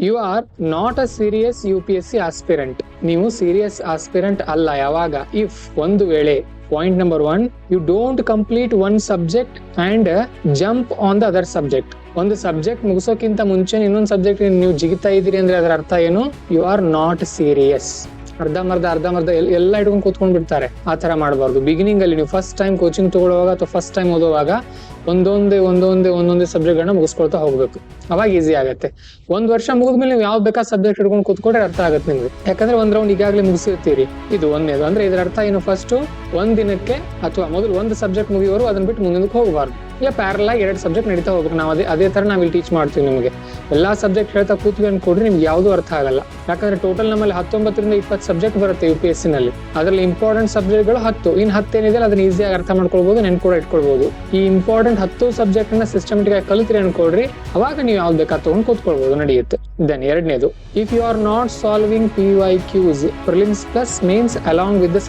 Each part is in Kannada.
You are not a serious UPSC aspirant. ನೀವು ಸೀರಿಯಸ್ ಆಸ್ಪಿರೆಂಟ್ ಅಲ್ಲ ಯಾವಾಗ, ಇಫ್ ಒಂದು ವೇಳೆ point number 1, you don't complete one subject and jump on the other subject. ಒಂದು ಸಬ್ಜೆಕ್ಟ್ ಮುಗಿಸೋಕ್ಕಿಂತ ಮುಂಚೆ ಇನ್ನೊಂದು ಸಬ್ಜೆಕ್ಟ್ ನೀವು ಜಿಗಿತಾ ಇದ್ದೀರಿ ಅಂದ್ರೆ ಅದರ ಅರ್ಥ ಏನು? You are not serious. ಅರ್ಧಂಬರ್ಧ ಎಲ್ಲ ಇಟ್ಕೊಂಡು ಕೂತ್ಕೊಂಡ್ ಬಿಡ್ತಾರೆ. ಆ ತರ ಮಾಡಬಾರ್ದು. ಬಿಗಿನಿಂಗ್ ಅಲ್ಲಿ ನೀವು ಫಸ್ಟ್ ಟೈಮ್ ಕೋಚಿಂಗ್ ತಗೊಳ್ಳುವಾಗ ಅಥವಾ ಫಸ್ಟ್ ಟೈಮ್ ಓದುವಾಗ ಒಂದೊಂದೇ ಸಬ್ಜೆಕ್ಟ್ ಗಳನ್ನ ಮುಗಿಸ್ಕೊಳ್ತಾ ಹೋಗ್ಬೇಕು. ಅವಾಗ ಈಸಿ ಆಗುತ್ತೆ. 1 ವರ್ಷ ಮುಗಿದ್ಮೇಲೆ ನೀವು ಯಾವ್ದು ಬೇಕಾದ ಸಬ್ಜೆಕ್ಟ್ ಹಿಡ್ಕೊಂಡು ಕೂತ್ಕೊಂಡ್ರೆ ಅರ್ಥ ಆಗುತ್ತೆ ನಿಮ್ಗೆ. ಯಾಕಂದ್ರೆ 1 ರೌಂಡ್ ಈಗಾಗಲೇ ಮುಗಿಸಿರ್ತೀರಿ. ಇದು ಒಂದೇದು. ಅಂದ್ರೆ ಇದರ ಅರ್ಥ ಏನು? ಫಸ್ಟ್ ಒಂದ್ ದಿನಕ್ಕೆ ಅಥವಾ ಮೊದಲು ಒಂದು ಸಬ್ಜೆಕ್ಟ್ ಮುಗಿಯೋರು ಅದನ್ನ ಬಿಟ್ಟು ಮುಂದಕ್ಕೆ ಹೋಗಬಾರ್ದು. ಇಲ್ಲ ಪ್ಯಾರಲ್ ಆಗಿ 2 ಸಬ್ಜೆಕ್ಟ್ ನಡೀತಾ ಹೋಗ್ಬೇಕು. ನಾವು ಅದೇ ತರ ನಾವು ಇಲ್ಲಿ ಟೀಚ್ ಮಾಡ್ತೀವಿ ನಿಮಗೆ. ಎಲ್ಲಾ ಸಬ್ಜೆಕ್ಟ್ ಹೇಳ್ತಾ ಕೂತ್ವಿ ಅನ್ಕೊಡ್ರಿ ನಿಮ್ಗೆ ಯಾವ್ದು ಅರ್ಥ ಆಗಲ್ಲ. ಯಾಕಂದ್ರೆ ಟೋಟಲ್ ನಮ್ಮಲ್ಲಿ 19 ರಿಂದ 20 ಸಬ್ಜೆಕ್ಟ್ ಬರುತ್ತೆ UPSC ನಲ್ಲಿ. ಅದ್ರಲ್ಲಿ ಇಂಪಾರ್ಟೆಂಟ್ ಸಬ್ಜೆಕ್ಟ್ ಗಳು 10. ಇನ್ 10 ಏನಿದೆ ಅದನ್ನ ಈಸಿಯಾಗಿ ಅರ್ಥ ಮಾಡ್ಕೊಳ್ಬಹುದು, ನೆನ್ಪು ಕೂಡ ಇಟ್ಕೊಳ್ಬಹುದು. ಈ ಇಂಪಾರ್ಟೆಂಟ್ 10 ಸಬ್ಜೆಕ್ಟ್ ನ ಸಿಸ್ಟಮೆಟಿಕ್ ಆಗಿ ಕಲಿತ್ರಿ ಅನ್ಕೊಳ್ರಿ, ಅವಾಗ ನೀವು ಯಾವ್ದು ಬೇಕಾದ ತಗೊಂಡು ಕೂತ್ಕೊಳ್ಬಹುದು, ನಡೆಯುತ್ತೆ. ದೆನ್ ಎರಡನೇದು, if you are not solving PYQs prelims plus mains along with the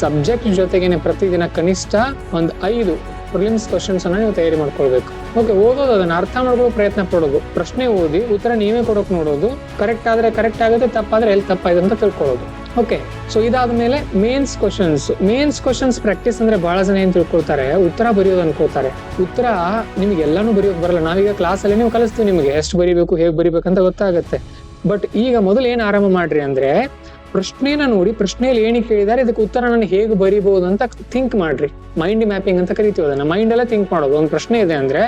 subject ಜೊತೆಗೇನೆ ಪ್ರತಿದಿನ ಕನಿಷ್ಠ 5 ಪ್ರಿಲಿಮ್ಸ್ ಕ್ವಶನ್ಸ್ ಅನ್ನ ನೀವು ತಯಾರಿ ಮಾಡ್ಕೊಳ್ಬೇಕು. ಓಕೆ, ಓದೋದು, ಅದನ್ನ ಅರ್ಥ ಮಾಡ್ಕೊಳ್ಳೋ ಪ್ರಯತ್ನ ಪಡೋದು, ಪ್ರಶ್ನೆ ಓದಿ ಉತ್ತರ ನೀವೇ ಕೊಡೋಕೆ ನೋಡೋದು, ಕರೆಕ್ಟ್ ಆದ್ರೆ ಕರೆಕ್ಟ್ ಆಗುತ್ತೆ, ತಪ್ಪಾದ್ರೆ ಎಲ್ಲಿ ತಪ್ಪಾಗಿದೆ ಅಂತ ತಿಳ್ಕೊಳ್ಳೋದು. ಓಕೆ, ಸೊ ಇದಾದ್ಮೇಲೆ ಮೇನ್ಸ್ ಕ್ವಶನ್ಸ್ ಪ್ರಾಕ್ಟೀಸ್ ಅಂದ್ರೆ ಬಹಳ ಜನ ಏನ್ ತಿಳ್ಕೊಳ್ತಾರೆ, ಉತ್ತರ ಬರೆಯೋದು ಅನ್ಕೊಳ್ತಾರೆ. ಉತ್ತರ ನಿಮ್ಗೆ ಎಲ್ಲಾನು ಬರೆಯೋಕ್ ಬರಲ್ಲ. ನಾವೀಗ ಕ್ಲಾಸ್ ಅಲ್ಲಿ ನೀವು ಕಲಿಸ್ತೀವಿ ನಿಮಗೆ ಎಷ್ಟು ಬರಿಬೇಕು, ಹೇಗೆ ಬರಿಬೇಕಂತ ಗೊತ್ತಾಗುತ್ತೆ. ಬಟ್ ಈಗ ಮೊದಲು ಏನ್ ಆರಂಭ ಮಾಡ್ರಿ ಅಂದ್ರೆ, ಪ್ರಶ್ನೆನ ನೋಡಿ, ಪ್ರಶ್ನೆಯಲ್ಲಿ ಏನಕ್ಕೆ ಕೇಳಿದಾರೆ, ಇದಕ್ಕೆ ಉತ್ತರ ನಾನು ಹೇಗೆ ಬರಿಬಹುದು ಅಂತ ಥಿಂಕ್ ಮಾಡ್ರಿ. ಮೈಂಡ್ ಮ್ಯಾಪಿಂಗ್ ಅಂತ ಕರಿತೀವಿ ಅದನ್ನ. ಮೈಂಡ್ ಎಲ್ಲ ಥಿಂಕ್ ಮಾಡೋದು. ಒಂದು ಪ್ರಶ್ನೆ ಇದೆ ಅಂದ್ರೆ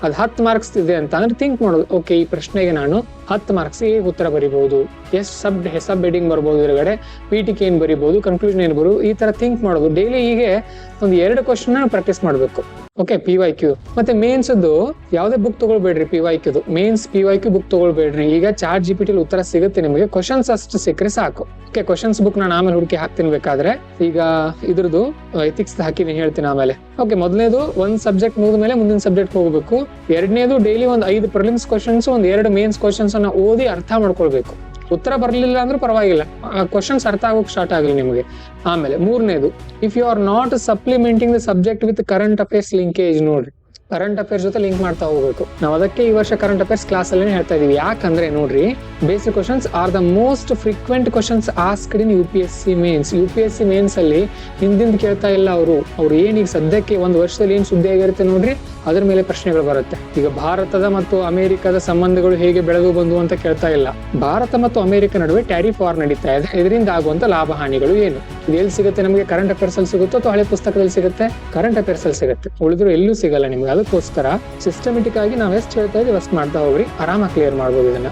ಅದು 10 ಮಾರ್ಕ್ಸ್ ಇದೆ ಅಂತ ಅಂದ್ರೆ ಥಿಂಕ್ ಮಾಡೋದು. ಓಕೆ, ಈ ಪ್ರಶ್ನೆಗೆ ನಾನು 10 ಮಾರ್ಕ್ಸ್ ಹೇಗೆ ಉತ್ತರ ಬರಿಬಹುದು, ಎಷ್ಟು ಸಬ್ ಹೆಡಿಂಗ್ ಬರ್ಬೋದು, ಎದುರುಗಡೆ ಪೀಠಿಕೆ ಏನ್ ಬರಿಬಹುದು, ಕನ್ಕ್ಲೂಷನ್ ಏನ್ ಬರು, ಈ ತರ ಥಿಂಕ್ ಮಾಡೋದು. ಡೈಲಿ ಹೀಗೆ ಒಂದು 2 ಕ್ವಶನ್ ಪ್ರಾಕ್ಟೀಸ್ ಮಾಡ್ಬೇಕು. ಓಕೆ, PYQ ಮತ್ತೆ ಮೇನ್ಸ್ ಯಾವುದೇ ಬುಕ್ ತಗೊಳ್ಬೇಡ್ರಿ. ಮೇನ್ಸ್ PYQ ಬುಕ್ ತಗೊಳ್ಬೇಡ್ರಿ. ಈಗ ChatGPT ಉತ್ತರ ಸಿಗುತ್ತೆ ನಿಮಗೆ, ಕ್ವಶನ್ಸ್ ಅಷ್ಟು ಸಿಕ್ಕರೆ ಸಾಕು. ಓಕೆ, ಕ್ವಶನ್ಸ್ ಬುಕ್ ನಾನು ಆಮೇಲೆ ಹುಡುಕಿ ಹಾಕ್ತೀನಿ ಬೇಕಾದ್ರೆ. ಈಗ ಇದ್ರದ್ದು ಎಥಿಕ್ಸ್ ಹಾಕಿದ್ದೀನಿ, ಹೇಳ್ತೀನಿ ಆಮೇಲೆ. ಓಕೆ, ಮೊದಲನೇದು ಒಂದು ಸಬ್ಜೆಕ್ಟ್ ಮುಗಿದ್ಮೇಲೆ ಮುಂದಿನ ಸಬ್ಜೆಕ್ಟ್ ಹೋಗ್ಬೇಕು. ಎರಡನೇದು ಡೈಲಿ ಒಂದು 5 ಪ್ರಿಲಿಮ್ಸ್ ಕ್ವಶನ್ಸ್, 2 ಮೇನ್ಸ್ ಕ್ವಶನ್ಸ್ ಅನ್ನ ಓದಿ ಅರ್ಥ ಮಾಡ್ಕೊಳ್ಬೇಕು. ಉತ್ತರ ಬರಲಿಲ್ಲ ಅಂದ್ರೂ ಪರವಾಗಿಲ್ಲ, ಕ್ವಶನ್ಸ್ ಅರ್ಥ ಆಗೋಕ್ ಸ್ಟಾರ್ಟ್ ಆಗಲಿ ನಿಮಗೆ. ಆಮೇಲೆ 3ನೇದು, if you are not supplementing the subject with current affairs linkage. ನೋಡ್ರಿ, ಕರೆಂಟ್ ಅಫೇರ್ಸ್ ಜೊತೆ ಲಿಂಕ್ ಮಾಡ್ತಾ ಹೋಗ್ಬೇಕು. ನಾವು ಅದಕ್ಕೆ ಈ ವರ್ಷ ಕರೆಂಟ್ ಅಫೇರ್ಸ್ ಕ್ಲಾಸ್ ಅಲ್ಲಿ ಹೇಳ್ತಾ ಇದೀವಿ. ಯಾಕಂದ್ರೆ ನೋಡ್ರಿ, basic questions are the most frequent questions asked in UPSC mains ಅಲ್ಲಿ ಹಿಂದಿಂದ ಕೇಳ್ತಾ ಇಲ್ಲ ಅವ್ರು ಏನೀಗ ಸದ್ಯಕ್ಕೆ 1 ವರ್ಷದಲ್ಲಿ ಏನ್ ಸುದ್ದಿ ಆಗಿರುತ್ತೆ ನೋಡ್ರಿ, ಅದ್ರ ಮೇಲೆ ಪ್ರಶ್ನೆಗಳು ಬರುತ್ತೆ. ಈಗ ಭಾರತದ ಮತ್ತು ಅಮೆರಿಕದ ಸಂಬಂಧಗಳು ಹೇಗೆ ಬೆಳೆದು ಬಂದು ಅಂತ ಕೇಳ್ತಾ ಇಲ್ಲ. ಭಾರತ ಮತ್ತು ಅಮೆರಿಕ ನಡುವೆ ಟ್ಯಾರಿಫ್ ವಾರ್ ನಡೀತಾ ಇದೆ, ಇದರಿಂದ ಆಗುವಂತ ಲಾಭ ಹಾನಿಗಳು ಏನು, ಇದು ಎಲ್ಲಿ ಸಿಗುತ್ತೆ ನಮಗೆ? ಕರೆಂಟ್ ಅಫೇರ್ಸ್ ಅಲ್ಲಿ ಸಿಗುತ್ತೋ ಅಥವಾ ಹಳೆ ಪುಸ್ತಕದಲ್ಲಿ ಸಿಗುತ್ತೆ? ಕರೆಂಟ್ ಅಫೇರ್ಸ್ ಅಲ್ಲಿ ಸಿಗುತ್ತೆ, ಉಳಿದ್ರು ಎಲ್ಲೂ ಸಿಗಲ್ಲ ನಿಮ್ಗೆ. ಅದಕ್ಕೋಸ್ಕರ ಸಿಸ್ಟಮೆಟಿಕ್ ಆಗಿ ನಾವ್ ಎಷ್ಟು ಹೇಳ್ತಾ ಇದೀವಿ ಅಷ್ಟು ಮಾಡ್ತಾ ಹೋಗ್ರಿ, ಆರಾಮಾಗಿ ಕ್ಲಿಯರ್ ಮಾಡ್ಬೋದು ಇದನ್ನ.